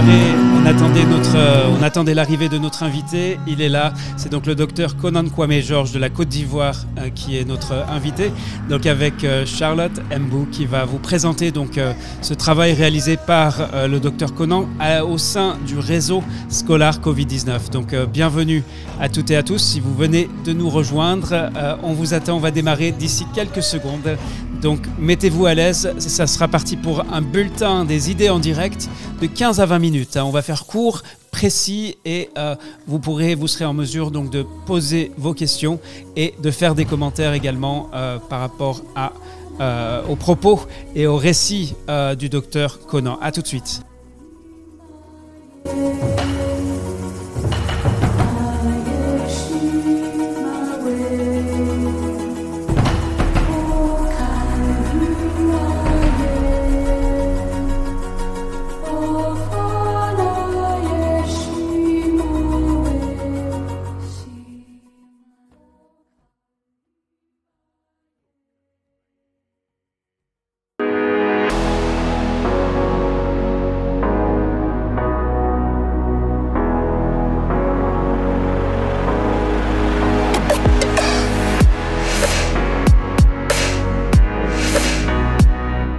démarrer, on attendait l'arrivée de notre invité. Il est là, c'est donc le docteur Konan Kwame Georges de la Côte d'Ivoire qui est notre invité. Donc avec Charlotte Mbou qui va vous présenter donc ce travail réalisé par le docteur Konan au sein du réseau scolaire Covid-19. Donc bienvenue à toutes et à tous. Si vous venez de nous rejoindre, on vous attend, on va démarrer d'ici quelques secondes. Donc mettez-vous à l'aise, ça sera parti pour un bulletin des idées en direct de 15 à 20 minutes. On va faire court, précis et vous serez en mesure donc de poser vos questions et de faire des commentaires également par rapport aux propos et au récit du docteur Konan. À tout de suite.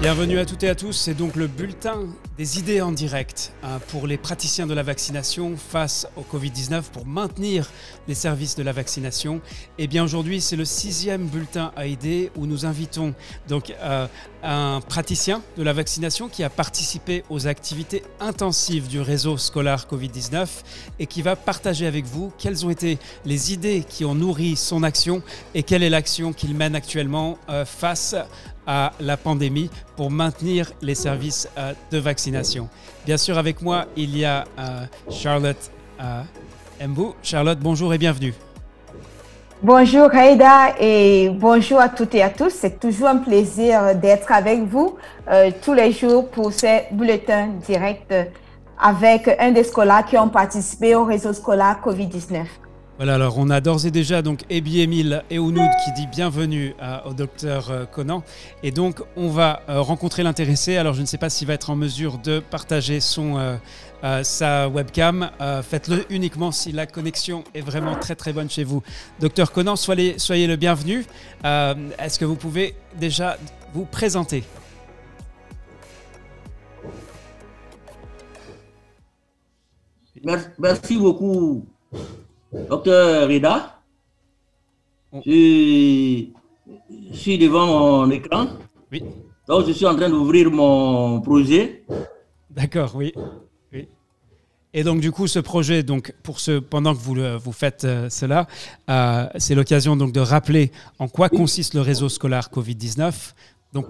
Bienvenue à toutes et à tous, c'est donc le bulletin des idées en direct pour les praticiens de la vaccination face au Covid-19 pour maintenir les services de la vaccination. Et bien aujourd'hui, c'est le 6e bulletin à idées où nous invitons donc un praticien de la vaccination qui a participé aux activités intensives du réseau scolaire Covid-19 et qui va partager avec vous quelles ont été les idées qui ont nourri son action et quelle est l'action qu'il mène actuellement face à la pandémie pour maintenir les services de vaccination. Bien sûr, avec moi, il y a Charlotte Mbou. Charlotte, bonjour et bienvenue. Bonjour Aïda et bonjour à toutes et à tous. C'est toujours un plaisir d'être avec vous tous les jours pour ces bulletins directs avec un des scolaires qui ont participé au réseau scolaire Covid-19. Voilà, alors on a d'ores et déjà donc Ebi Emile Eounoud qui dit bienvenue au docteur Konan. Et donc on va rencontrer l'intéressé. Alors je ne sais pas s'il va être en mesure de partager sa webcam. Faites-le uniquement si la connexion est vraiment très très bonne chez vous. Docteur Konan, soyez le bienvenu. Est-ce que vous pouvez déjà vous présenter ? Merci beaucoup. Docteur Reda, je suis devant mon écran. Oui. Donc, je suis en train d'ouvrir mon projet. D'accord, oui. Et donc, du coup, ce projet, donc, pendant que vous faites cela, c'est l'occasion donc, de rappeler en quoi consiste le réseau scolaire Covid-19. Donc,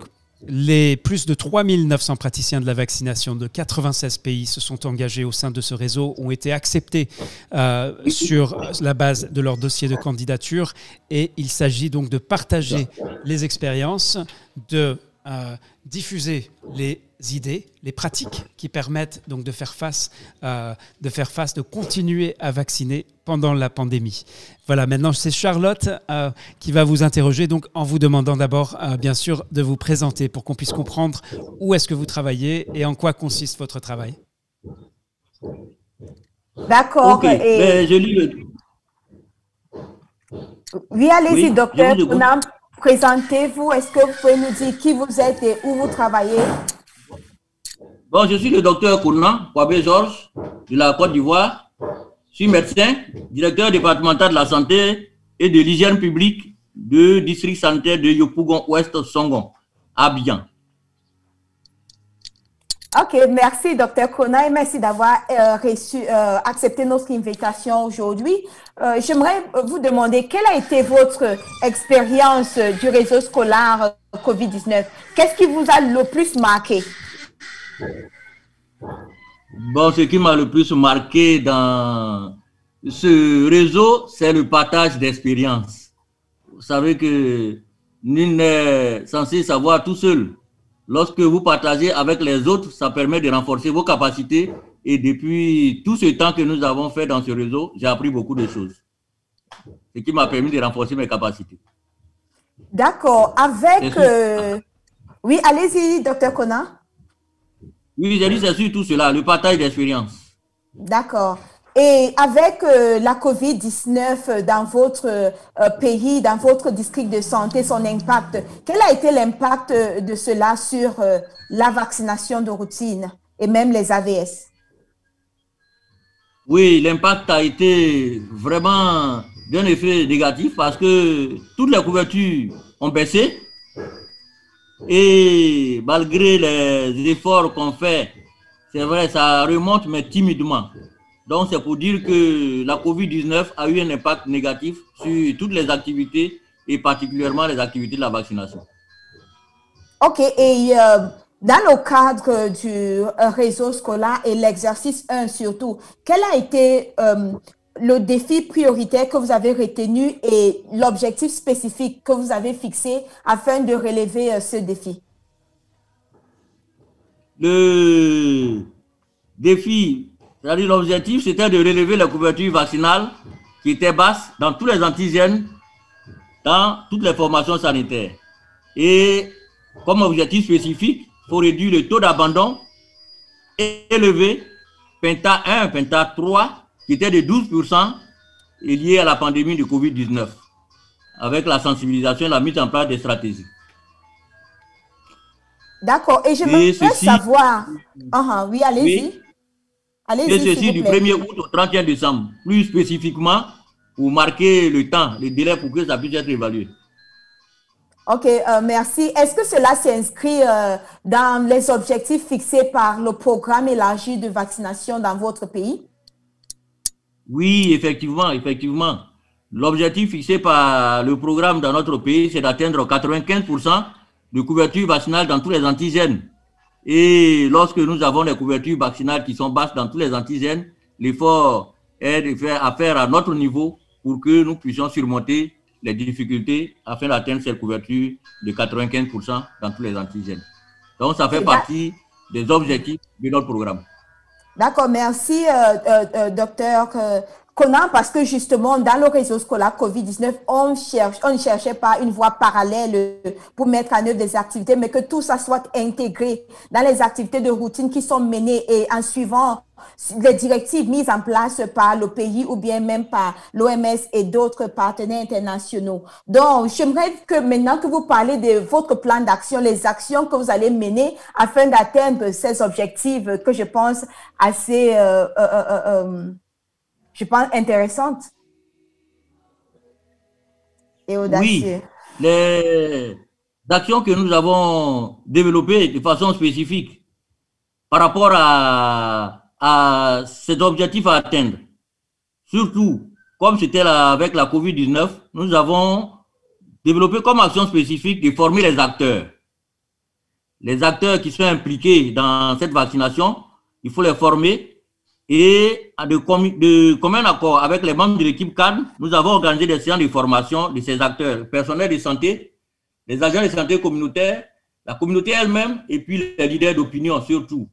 les plus de 3900 praticiens de la vaccination de 96 pays se sont engagés au sein de ce réseau, ont été acceptés sur la base de leur dossier de candidature et il s'agit donc de partager les expériences, de diffuser les idées, les pratiques qui permettent donc de faire face, de continuer à vacciner pendant la pandémie. Voilà, maintenant c'est Charlotte qui va vous interroger donc en vous demandant d'abord bien sûr de vous présenter pour qu'on puisse comprendre où est-ce que vous travaillez et en quoi consiste votre travail. D'accord. Okay. Et... je lis le... Oui, allez-y, Oui, docteur Konan, présentez-vous. Est-ce que vous pouvez nous dire qui vous êtes et où vous travaillez? Bon, je suis le docteur Konan Kwame Georges de la Côte d'Ivoire. Je suis médecin, directeur départemental de la santé et de l'hygiène publique du district sanitaire de Yopougon Ouest Songon, Abidjan. Ok, merci docteur Konan et merci d'avoir accepté notre invitation aujourd'hui. J'aimerais vous demander quelle a été votre expérience du réseau scolaire Covid-19? Qu'est-ce qui vous a le plus marqué? Bon, ce qui m'a le plus marqué dans ce réseau, c'est le partage d'expériences. Vous savez que nul n'est censé savoir tout seul. Lorsque vous partagez avec les autres, ça permet de renforcer vos capacités. Et depuis tout ce temps que nous avons fait dans ce réseau, j'ai appris beaucoup de choses. Ce qui m'a permis de renforcer mes capacités. D'accord. Avec... Oui, allez-y, docteur Konan. Oui, j'ai dit c'est surtout cela, le partage d'expérience. D'accord. Et avec la COVID-19 dans votre pays, dans votre district de santé, son impact, quel a été l'impact de cela sur la vaccination de routine et même les AVS? Oui, l'impact a été vraiment d'un effet négatif parce que toutes les couvertures ont baissé et malgré les efforts qu'on fait, c'est vrai, ça remonte mais timidement. Donc c'est pour dire que la COVID-19 a eu un impact négatif sur toutes les activités et particulièrement les activités de la vaccination. OK. Et dans le cadre du réseau scolaire et l'exercice 1 surtout, quel a été le défi prioritaire que vous avez retenu et l'objectif spécifique que vous avez fixé afin de relever ce défi? Le défi, c'est-à-dire l'objectif, c'était de relever la couverture vaccinale qui était basse dans tous les antigènes, dans toutes les formations sanitaires. Et comme objectif spécifique, il faut réduire le taux d'abandon élevé, Penta 1, Penta 3, qui était de 12% et lié à la pandémie de COVID-19, avec la sensibilisation et la mise en place des stratégies. D'accord. Et je veux savoir... oui, allez-y. Oui, allez-y, et ceci du 1er août au 31 décembre, plus spécifiquement pour marquer le temps, le délai pour que ça puisse être évalué. OK, merci. Est-ce que cela s'inscrit dans les objectifs fixés par le programme élargi de vaccination dans votre pays? Oui, effectivement, effectivement. L'objectif fixé par le programme dans notre pays, c'est d'atteindre 95% de couverture vaccinale dans tous les antigènes. Et lorsque nous avons des couvertures vaccinales qui sont basses dans tous les antigènes, l'effort est de faire affaire à notre niveau pour que nous puissions surmonter les difficultés afin d'atteindre cette couverture de 95% dans tous les antigènes. Donc, ça fait partie des objectifs de notre programme. D'accord, merci, docteur Konan, parce que justement, dans le réseau scolaire COVID-19, on ne cherchait pas une voie parallèle pour mettre en œuvre des activités, mais que tout ça soit intégré dans les activités de routine qui sont menées et en suivant les directives mises en place par le pays ou bien même par l'OMS et d'autres partenaires internationaux. Donc, j'aimerais que maintenant que vous parlez de votre plan d'action, les actions que vous allez mener afin d'atteindre ces objectifs que je pense assez intéressantes et audacieuses. Oui, les actions que nous avons développées de façon spécifique par rapport à cet objectif à atteindre. Surtout, comme c'était avec la COVID-19, nous avons développé comme action spécifique de former les acteurs. Les acteurs qui sont impliqués dans cette vaccination, il faut les former et de commun accord avec les membres de l'équipe cadre, nous avons organisé des séances de formation de ces acteurs, personnels de santé, les agents de santé communautaire, la communauté elle-même et puis les leaders d'opinion surtout.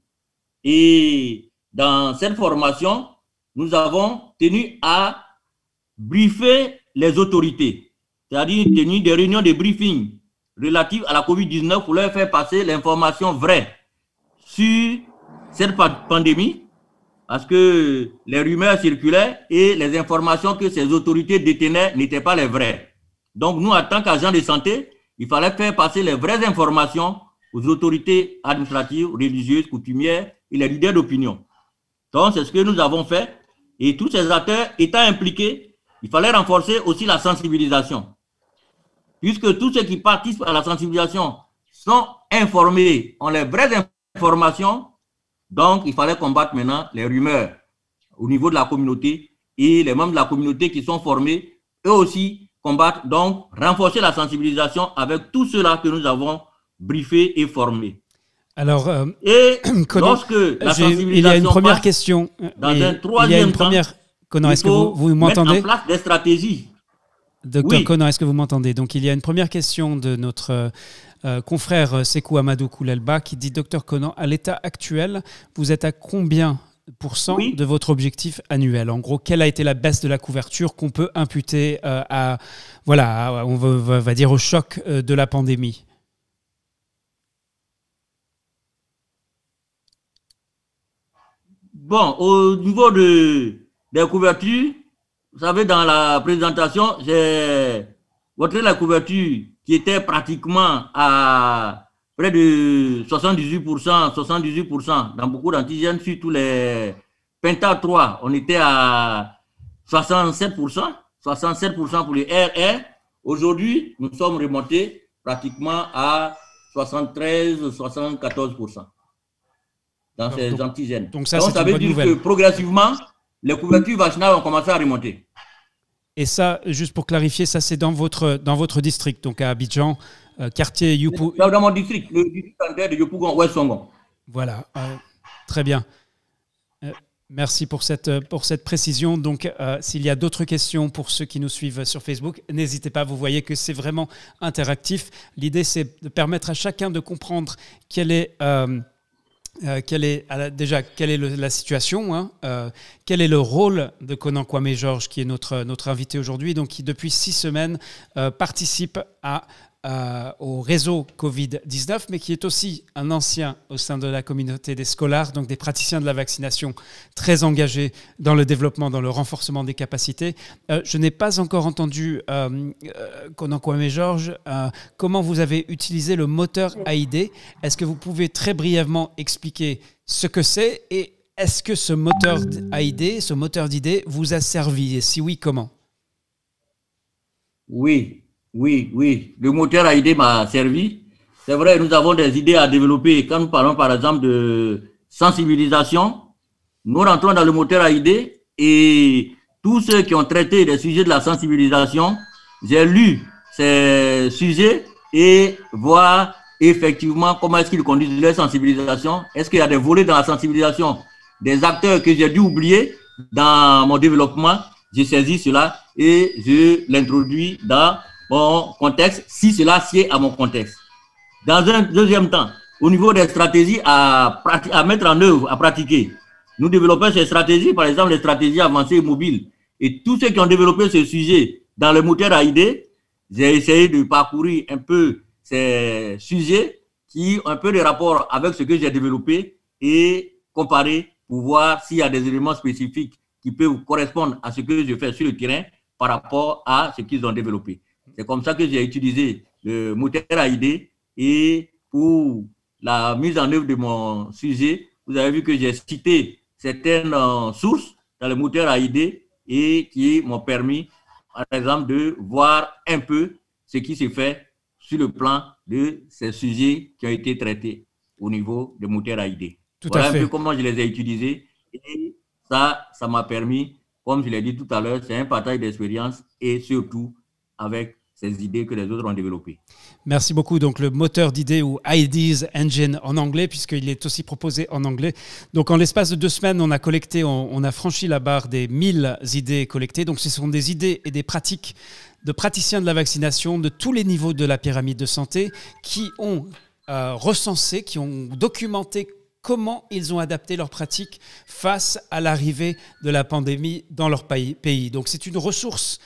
Et dans cette formation, nous avons tenu à briefer les autorités, c'est-à-dire tenu des réunions de briefing relatives à la COVID-19 pour leur faire passer l'information vraie sur cette pandémie, parce que les rumeurs circulaient et les informations que ces autorités détenaient n'étaient pas les vraies. Donc nous, en tant qu'agents de santé, il fallait faire passer les vraies informations aux autorités administratives, religieuses, coutumières et les leaders d'opinion. Donc, c'est ce que nous avons fait. Et tous ces acteurs étant impliqués, il fallait renforcer aussi la sensibilisation. Puisque tous ceux qui participent à la sensibilisation sont informés, ont les vraies informations, donc il fallait combattre maintenant les rumeurs au niveau de la communauté et les membres de la communauté qui sont formés, eux aussi combattre, donc renforcer la sensibilisation avec tout cela que nous avons briefé et formé. Alors, et lorsque la sensibilisation il y a une première question. Dans un troisième temps, Conan, est-ce que vous m'entendez? Mettre en place des stratégies. Docteur Conan, est-ce que vous m'entendez? Donc, il y a une première question de notre confrère Sekou Amadou Koulelba qui dit: Docteur Conan, à l'état actuel, vous êtes à combien % de votre objectif annuel? En gros, quelle a été la baisse de la couverture qu'on peut imputer on va dire au choc de la pandémie? Bon, au niveau des couvertures, vous savez, dans la présentation, j'ai montré la couverture qui était pratiquement à près de 78%, 78% dans beaucoup d'antigènes, surtout les Penta 3, on était à 67%, 67% pour les RR. Aujourd'hui, nous sommes remontés pratiquement à 73, 74% dans ces antigènes. Donc ça veut dire que progressivement, les couvertures vaccinales ont commencé à remonter. Et ça, juste pour clarifier, ça c'est dans votre district, donc à Abidjan, quartier Yopougon. Dans mon district, le district de Yopougon, Ouest Songon. Voilà, très bien. Merci pour cette précision. Donc, s'il y a d'autres questions pour ceux qui nous suivent sur Facebook, n'hésitez pas. Vous voyez que c'est vraiment interactif. L'idée, c'est de permettre à chacun de comprendre quelle est la situation, hein, quel est le rôle de Konan Kwame Georges, qui est notre invité aujourd'hui, donc qui depuis 6 semaines participe au réseau Covid-19, mais qui est aussi un ancien au sein de la communauté des scolaires, donc des praticiens de la vaccination très engagés dans le développement, dans le renforcement des capacités. Je n'ai pas encore entendu, Konan Kwame Georges, comment vous avez utilisé le moteur AID. Est-ce que vous pouvez très brièvement expliquer ce que c'est et est-ce que ce moteur AID, ce moteur d'idées vous a servi et si oui, comment? Oui, le moteur AID m'a servi. C'est vrai, nous avons des idées à développer. Quand nous parlons par exemple de sensibilisation, nous rentrons dans le moteur AID et tous ceux qui ont traité des sujets de la sensibilisation, j'ai lu ces sujets et voir effectivement comment est-ce qu'ils conduisent leur sensibilisation. Est-ce qu'il y a des volets dans la sensibilisation, des acteurs que j'ai dû oublier dans mon développement? Je saisis cela et je l'introduis dans mon contexte, si cela sied à mon contexte. Dans un deuxième temps, au niveau des stratégies à mettre en œuvre, à pratiquer, nous développons ces stratégies, par exemple les stratégies avancées et mobiles. Et tous ceux qui ont développé ce sujet dans le moteur AID, j'ai essayé de parcourir un peu ces sujets qui ont un peu de rapport avec ce que j'ai développé et comparer pour voir s'il y a des éléments spécifiques qui peuvent correspondre à ce que je fais sur le terrain par rapport à ce qu'ils ont développé. C'est comme ça que j'ai utilisé le moteur AID et pour la mise en œuvre de mon sujet, vous avez vu que j'ai cité certaines sources dans le moteur AID et qui m'ont permis, par exemple, de voir un peu ce qui se fait sur le plan de ces sujets qui ont été traités au niveau du moteur AID. Voilà un peu comment je les ai utilisés et ça m'a permis, comme je l'ai dit tout à l'heure, c'est un partage d'expérience et surtout avec ces idées que les autres ont développées. Merci beaucoup. Donc, le moteur d'idées ou Ideas Engine en anglais, puisqu'il est aussi proposé en anglais. Donc, en l'espace de 2 semaines, on a franchi la barre des 1000 idées collectées. Donc, ce sont des idées et des pratiques de praticiens de la vaccination de tous les niveaux de la pyramide de santé qui ont recensé, qui ont documenté comment ils ont adapté leurs pratiques face à l'arrivée de la pandémie dans leur pays. Donc, c'est une ressource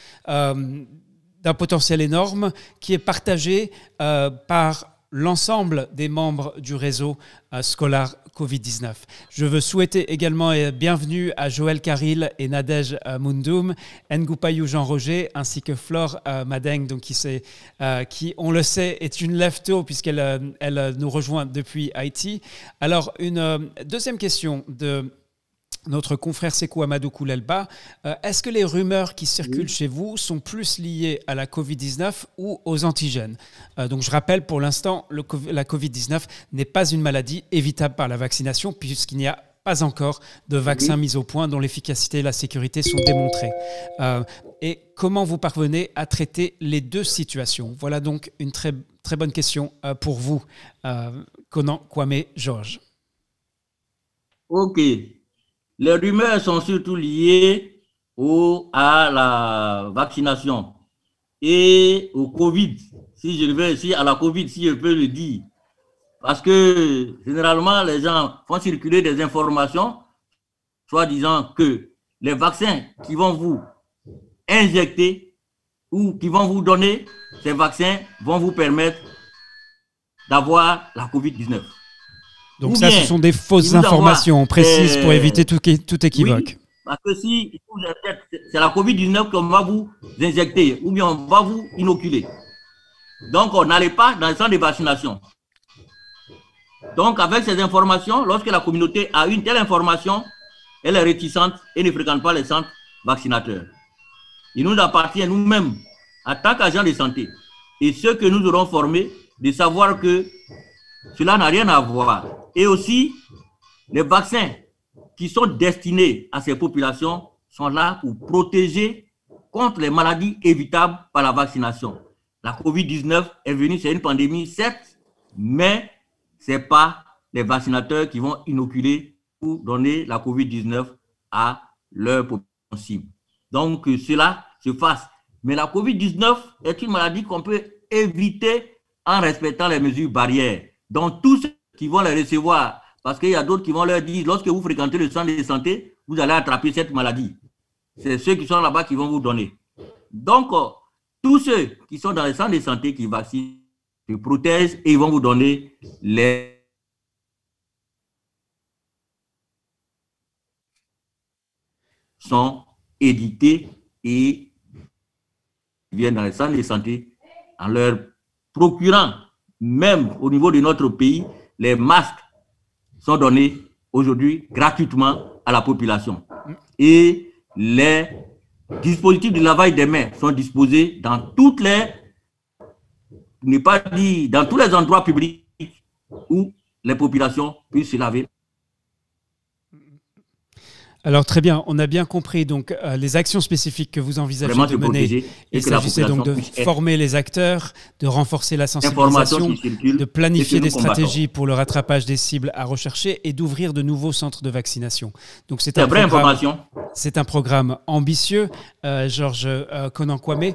d'un potentiel énorme qui est partagé par l'ensemble des membres du réseau scolaire Covid-19. Je veux souhaiter également bienvenue à Joël Caril et Nadège Mundoum, Ngoupayou Jean-Roger, ainsi que Flore Madeng, donc qui, on le sait, est une lève-tôt puisqu'elle nous rejoint depuis Haïti. Alors, une deuxième question de notre confrère Sekou Amadou Koulelba, est-ce que les rumeurs qui circulent chez vous sont plus liées à la Covid-19 ou aux antigènes? Donc je rappelle, pour l'instant, la Covid-19 n'est pas une maladie évitable par la vaccination puisqu'il n'y a pas encore de vaccin mis au point dont l'efficacité et la sécurité sont démontrées. Et comment vous parvenez à traiter les deux situations? Voilà donc une très, très bonne question pour vous, Konan Kwame Georges. Ok. Les rumeurs sont surtout liées à la vaccination et au Covid, à la Covid, si je peux le dire. Parce que généralement, les gens font circuler des informations, soit disant que les vaccins qui vont vous injecter ou qui vont vous donner, ces vaccins vont vous permettre d'avoir la Covid-19. Donc ça, ce sont des fausses informations, on précise pour éviter tout équivoque. Oui, parce que si c'est la COVID-19 qu'on va vous injecter ou bien on va vous inoculer. Donc, on n'allait pas dans le centre de vaccination. Donc, avec ces informations, lorsque la communauté a une telle information, elle est réticente et ne fréquente pas les centres vaccinateurs. Il nous appartient nous-mêmes, en tant qu'agents de santé, et ceux que nous aurons formés, de savoir que cela n'a rien à voir. Et aussi, les vaccins qui sont destinés à ces populations sont là pour protéger contre les maladies évitables par la vaccination. La COVID-19 est venue, c'est une pandémie, certes, mais ce n'est pas les vaccinateurs qui vont inoculer ou donner la COVID-19 à leur population cible. Donc, cela se fasse. Mais la COVID-19 est une maladie qu'on peut éviter en respectant les mesures barrières. Donc, tous ceux qui vont les recevoir, parce qu'il y a d'autres qui vont leur dire, lorsque vous fréquentez le centre de santé, vous allez attraper cette maladie. C'est ceux qui sont là-bas qui vont vous donner. Donc, tous ceux qui sont dans les centres de santé qui vaccinent, se protègent et ils vont vous donner les sont édités et viennent dans les centres de santé en leur procurant, même au niveau de notre pays, les masques sont donnés aujourd'hui gratuitement à la population. Et les dispositifs de lavage des mains sont disposés dans toutes les, ne pas dire, dans tous les endroits publics où les populations puissent se laver. Alors très bien, on a bien compris donc les actions spécifiques que vous envisagez de mener. Il s'agissait donc de former les acteurs, de renforcer la sensibilisation, de planifier des stratégies pour le rattrapage des cibles à rechercher et d'ouvrir de nouveaux centres de vaccination. Donc c'est un programme ambitieux, Georges Konan-Kwame.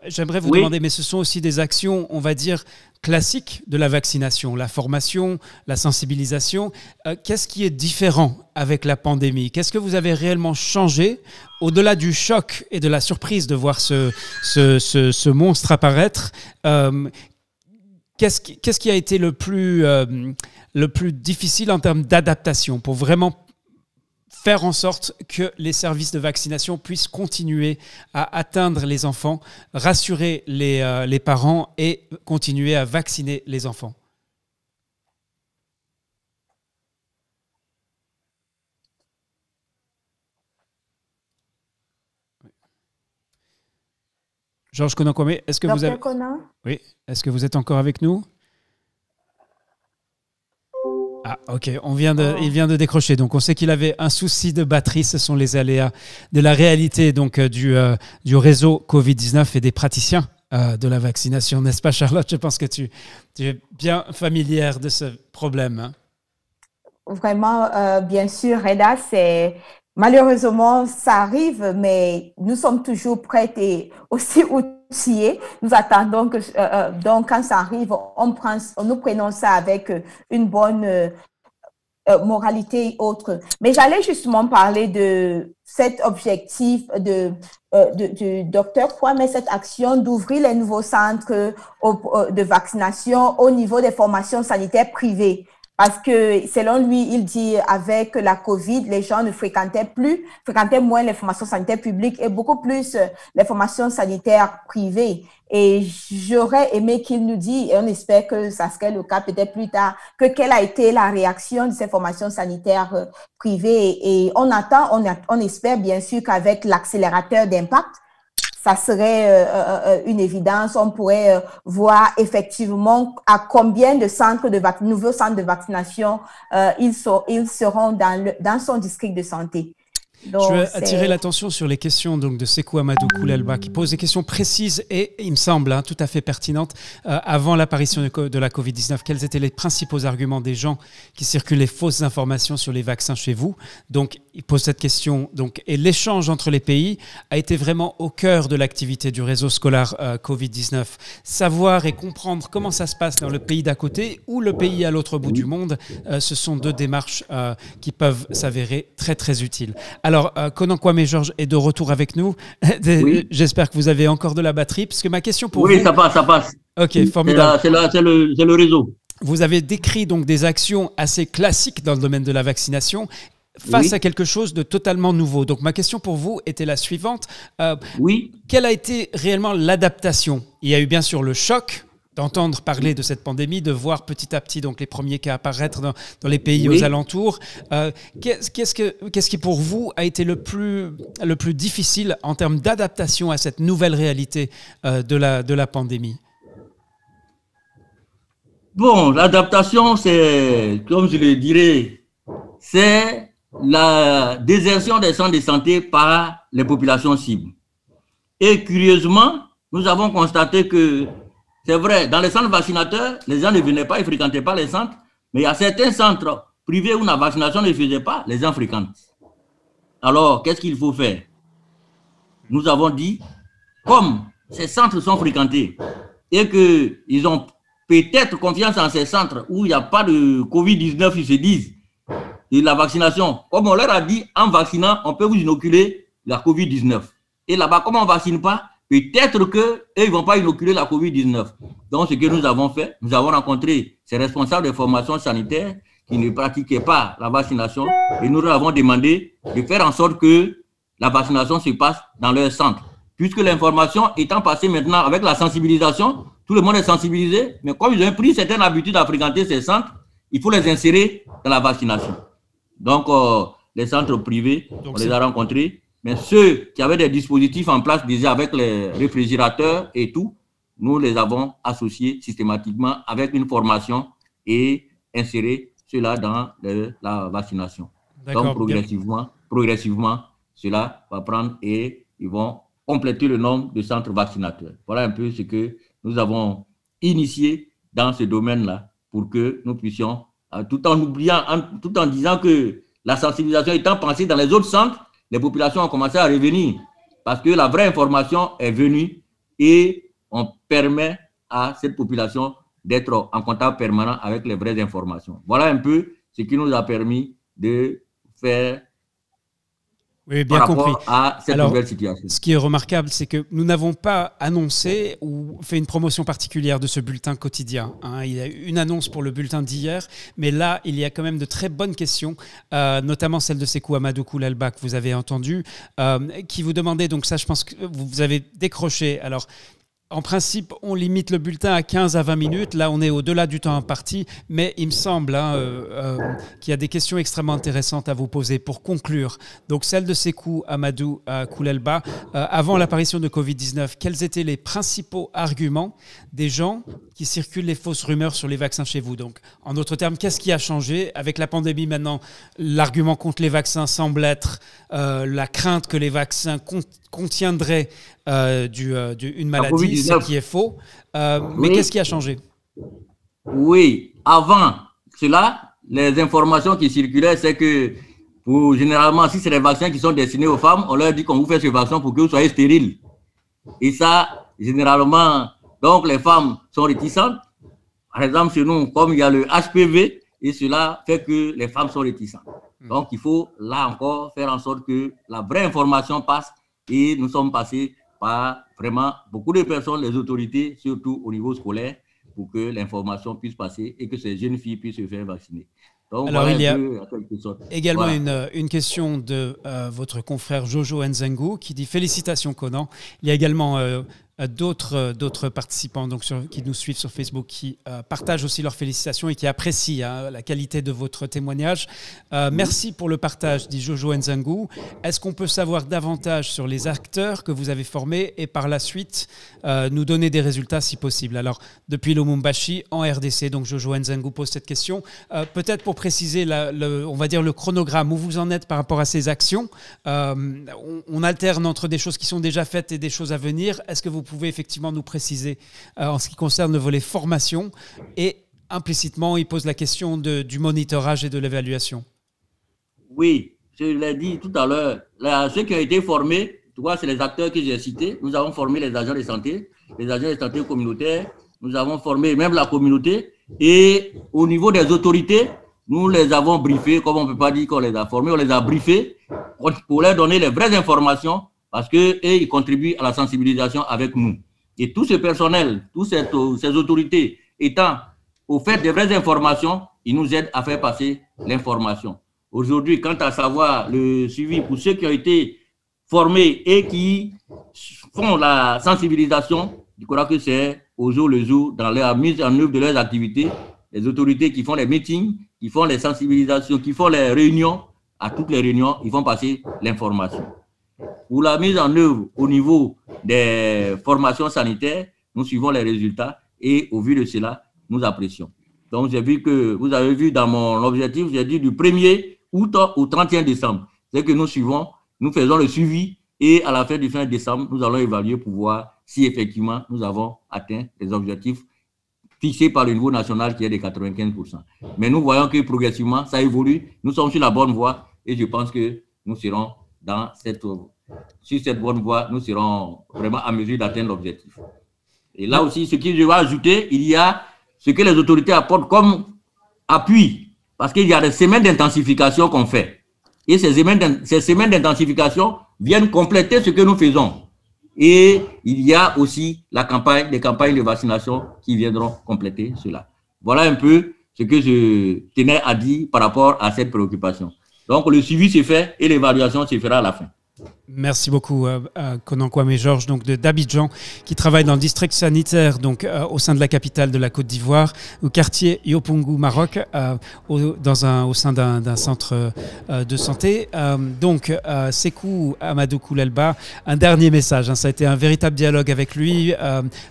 J'aimerais vous demander, mais ce sont aussi des actions, on va dire, classique de la vaccination, la formation, la sensibilisation. Qu'est-ce qui est différent avec la pandémie? Qu'est-ce que vous avez réellement changé au-delà du choc et de la surprise de voir ce monstre apparaître? Qu'est-ce qui a été le plus difficile en termes d'adaptation pour vraiment faire en sorte que les services de vaccination puissent continuer à atteindre les enfants, rassurer les parents et continuer à vacciner les enfants? Georges Konan-Kwame, est-ce que vous avez... Oui, est-ce que vous êtes encore avec nous? Ah, ok, il vient de décrocher. Donc, on sait qu'il avait un souci de batterie. Ce sont les aléas de la réalité donc, du réseau Covid-19 et des praticiens de la vaccination. N'est-ce pas, Charlotte? Je pense que tu es bien familière de ce problème. Hein? Vraiment, bien sûr, Reda, malheureusement, ça arrive, mais nous sommes toujours prêts et aussi outillés. Nous attendons que, donc, quand ça arrive, nous prenons ça avec une bonne moralité et autres. Mais j'allais justement parler de cet objectif du docteur Kwame, cette action d'ouvrir les nouveaux centres de vaccination au niveau des formations sanitaires privées. Parce que, selon lui, il dit avec la COVID, les gens ne fréquentaient moins les formations sanitaires publiques et beaucoup plus les formations sanitaires privées. Et j'aurais aimé qu'il nous dise, et on espère que ça serait le cas peut-être plus tard, que quelle a été la réaction de ces formations sanitaires privées. Et on espère bien sûr qu'avec l'accélérateur d'impact, ça serait une évidence. On pourrait voir effectivement à combien de nouveaux centres de vaccination ils seront dans son district de santé. Donc, je veux attirer l'attention sur les questions donc, de Sekou Amadou Koulalba qui pose des questions précises et, il me semble, tout à fait pertinentes. Avant l'apparition de la COVID-19, quels étaient les principaux arguments des gens qui circulent les fausses informations sur les vaccins chez vous? Donc, il pose cette question. Donc, et l'échange entre les pays a été vraiment au cœur de l'activité du réseau scolaire COVID-19. Savoir et comprendre comment ça se passe dans le pays d'à côté ou le pays à l'autre bout du monde, ce sont deux démarches qui peuvent s'avérer très, très utiles. Alors, Konan-Kwame Georges est de retour avec nous. Oui. J'espère que vous avez encore de la batterie, parce que ma question pour vous... Oui, ça passe. Ok, formidable. C'est le réseau. vous avez décrit donc des actions assez classiques dans le domaine de la vaccination face à quelque chose de totalement nouveau. Donc ma question pour vous était la suivante. Quelle a été réellement l'adaptation? Il y a eu bien sûr le choc d'entendre parler de cette pandémie, de voir petit à petit donc les premiers cas apparaître dans les pays aux alentours. Qu'est-ce qui pour vous a été le plus difficile en termes d'adaptation à cette nouvelle réalité de la pandémie? Bon, l'adaptation, c'est, comme je le dirais, c'est la désertion des centres de santé par les populations cibles. Et curieusement, nous avons constaté que, c'est vrai, dans les centres vaccinateurs, les gens ne venaient pas, ils ne fréquentaient pas les centres, mais il y a certains centres privés où la vaccination ne se faisait pas, les gens fréquentent. Alors, qu'est-ce qu'il faut faire? Nous avons dit, comme ces centres sont fréquentés et qu'ils ont peut-être confiance en ces centres où il n'y a pas de Covid-19, ils se disent, et la vaccination, comme on leur a dit, en vaccinant, on peut vous inoculer la Covid-19. Et là-bas, comme on ne vaccine pas, peut-être qu'eux, ils ne vont pas inoculer la Covid-19. Donc, ce que nous avons fait, nous avons rencontré ces responsables de formation sanitaire qui ne pratiquaient pas la vaccination et nous leur avons demandé de faire en sorte que la vaccination se passe dans leur centre. Puisque l'information étant passée maintenant avec la sensibilisation, tout le monde est sensibilisé, mais comme ils ont pris certaines habitudes à fréquenter ces centres, il faut les insérer dans la vaccination. Donc, les centres privés, on les a rencontrés, mais ceux qui avaient des dispositifs en place déjà avec les réfrigérateurs et tout, nous les avons associés systématiquement avec une formation et insérés cela dans la vaccination. Donc, progressivement, cela va prendre et ils vont compléter le nombre de centres vaccinateurs. Voilà un peu ce que nous avons initié dans ce domaine-là pour que nous puissions, tout en disant que la sensibilisation étant pensée dans les autres centres, les populations ont commencé à revenir parce que la vraie information est venue et on permet à cette population d'être en contact permanent avec les vraies informations. Voilà un peu ce qui nous a permis de faire bien compris. À cette nouvelle situation. Ce qui est remarquable, c'est que nous n'avons pas annoncé ou fait une promotion particulière de ce bulletin quotidien. Il y a eu une annonce pour le bulletin d'hier, mais là, il y a quand même de très bonnes questions, notamment celle de Sekou Amadou Koulalba que vous avez entendu, qui vous demandait, donc ça, je pense que vous avez décroché. Alors, en principe, on limite le bulletin à 15 à 20 minutes. Là, on est au-delà du temps imparti. Mais il me semble qu'il y a des questions extrêmement intéressantes à vous poser pour conclure. Donc, celle de Sekou Amadou Koulalba. Avant l'apparition de Covid-19, quels étaient les principaux arguments des gens qui circulent les fausses rumeurs sur les vaccins chez vous? Donc, en d'autres termes, qu'est-ce qui a changé? Avec la pandémie maintenant, l'argument contre les vaccins semble être la crainte que les vaccins contiendraient une maladie, ce qui est faux. Mais qu'est-ce qui a changé? Oui, avant cela, les informations qui circulaient, c'est que généralement, si c'est des vaccins qui sont destinés aux femmes, on leur dit qu'on vous fait ce vaccin pour que vous soyez stériles. Et ça, généralement, donc les femmes sont réticentes. Par exemple, chez nous, comme il y a le HPV, et cela fait que les femmes sont réticentes. Donc, il faut là encore faire en sorte que la vraie information passe et nous sommes passés par vraiment beaucoup de personnes, les autorités, surtout au niveau scolaire, pour que l'information puisse passer et que ces jeunes filles puissent se faire vacciner. Donc, alors, voilà il y a également une question de votre confrère Jojo Nzengu qui dit « Félicitations Conan ». Il y a également d'autres participants donc, qui nous suivent sur Facebook qui partagent aussi leurs félicitations et qui apprécient la qualité de votre témoignage. Merci pour le partage, dit Jojo Nzengu. Est-ce qu'on peut savoir davantage sur les acteurs que vous avez formés et par la suite nous donner des résultats si possible? Alors, depuis Lubumbashi, en RDC, donc Jojo Nzengu pose cette question. Peut-être pour préciser, on va dire le chronogramme, où vous en êtes par rapport à ces actions. On alterne entre des choses qui sont déjà faites et des choses à venir. Est-ce que vous pouvez effectivement nous préciser en ce qui concerne le volet formation et implicitement, il pose la question du monitorage et de l'évaluation. Oui, je l'ai dit tout à l'heure, ceux qui ont été formés, tu vois, c'est les acteurs que j'ai cités. Nous avons formé les agents de santé, les agents de santé communautaires, nous avons formé même la communauté et au niveau des autorités, nous les avons briefés, comme on ne peut pas dire qu'on les a formés, on les a briefés pour leur donner les vraies informations parce qu'ils contribuent à la sensibilisation avec nous. Et tout ce personnel, toutes ces autorités étant au fait des vraies informations, ils nous aident à faire passer l'information. Aujourd'hui, quant à savoir le suivi pour ceux qui ont été formés et qui font la sensibilisation, je crois que c'est au jour le jour, dans la mise en œuvre de leurs activités, les autorités qui font les meetings, qui font les sensibilisations, qui font les réunions, à toutes les réunions, ils font passer l'information. Pour la mise en œuvre au niveau des formations sanitaires, nous suivons les résultats et au vu de cela, nous apprécions. Donc, j'ai vu que vous avez vu dans mon objectif, j'ai dit du 1er août au 31 décembre. C'est que nous suivons, nous faisons le suivi et à la fin du fin décembre, nous allons évaluer pour voir si effectivement nous avons atteint les objectifs fixés par le niveau national qui est de 95%. Mais nous voyons que progressivement, ça évolue. Nous sommes sur la bonne voie et je pense que nous serons sur cette bonne voie, nous serons vraiment à mesure d'atteindre l'objectif. Et là aussi, ce que je vais ajouter, il y a ce que les autorités apportent comme appui, parce qu'il y a des semaines d'intensification qu'on fait. Et ces semaines d'intensification viennent compléter ce que nous faisons. Et il y a aussi les campagnes de vaccination qui viendront compléter cela. Voilà un peu ce que je tenais à dire par rapport à cette préoccupation. Donc, le suivi se fait et l'évaluation se fera à la fin. Merci beaucoup, Konan Kwame Georges, donc d'Abidjan, qui travaille dans le district sanitaire, donc au sein de la capitale de la Côte d'Ivoire, au quartier Yopongou, Maroc, au sein d'un centre de santé. Sékou Amadou Koulelba, un dernier message. Ça a été un véritable dialogue avec lui.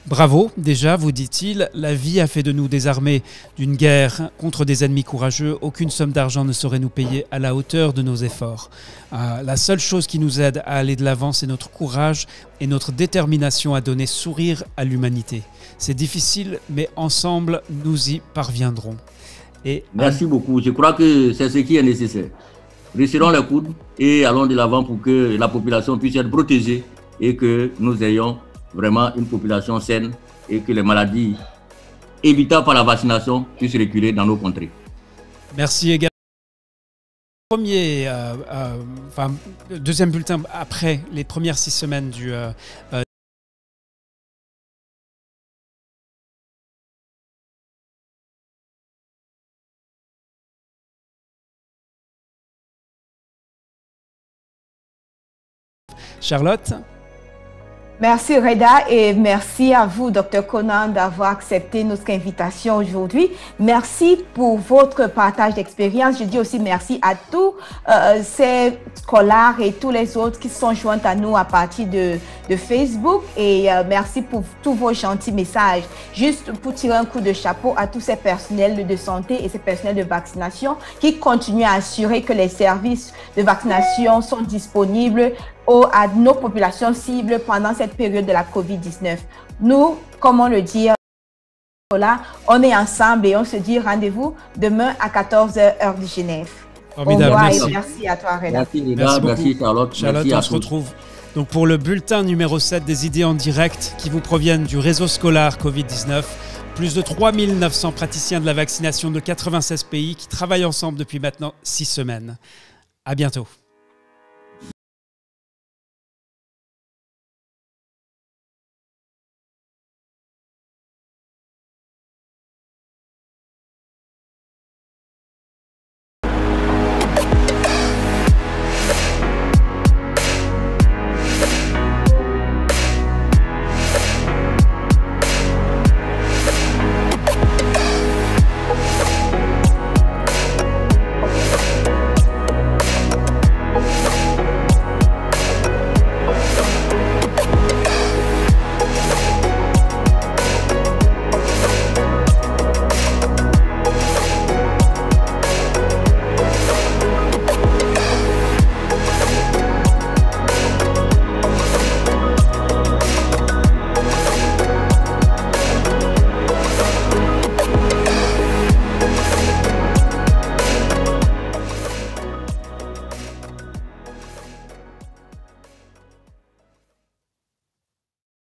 Bravo, déjà, vous dit-il. La vie a fait de nous des armées d'une guerre contre des ennemis courageux. Aucune somme d'argent ne saurait nous payer à la hauteur de nos efforts. La seule chose qui nous aide à aller de l'avant, c'est notre courage et notre détermination à donner sourire à l'humanité. C'est difficile, mais ensemble, nous y parviendrons. Merci beaucoup. Je crois que c'est ce qui est nécessaire. Resserrons les coudes et allons de l'avant pour que la population puisse être protégée et que nous ayons vraiment une population saine et que les maladies évitables par la vaccination puissent reculer dans nos contrées. Merci également. Deuxième bulletin après les premières 6 semaines du Charlotte. Merci Reda et merci à vous, Dr Konan, d'avoir accepté notre invitation aujourd'hui. Merci pour votre partage d'expérience. Je dis aussi merci à tous ces scolaires et tous les autres qui se sont joints à nous à partir de Facebook et merci pour tous vos gentils messages. Juste pour tirer un coup de chapeau à tous ces personnels de santé et ces personnels de vaccination qui continuent à assurer que les services de vaccination sont disponibles à nos populations cibles pendant cette période de la COVID-19. Nous, comme on le dit, on est ensemble et on se dit rendez-vous demain à 14h heure de Genève. Formidable, merci. Merci à toi, Reda. Merci Charlotte. Charlotte, merci on se retrouve donc pour le bulletin numéro 7 des idées en direct qui vous proviennent du réseau scolaire COVID-19. Plus de 3900 praticiens de la vaccination de 96 pays qui travaillent ensemble depuis maintenant 6 semaines. À bientôt.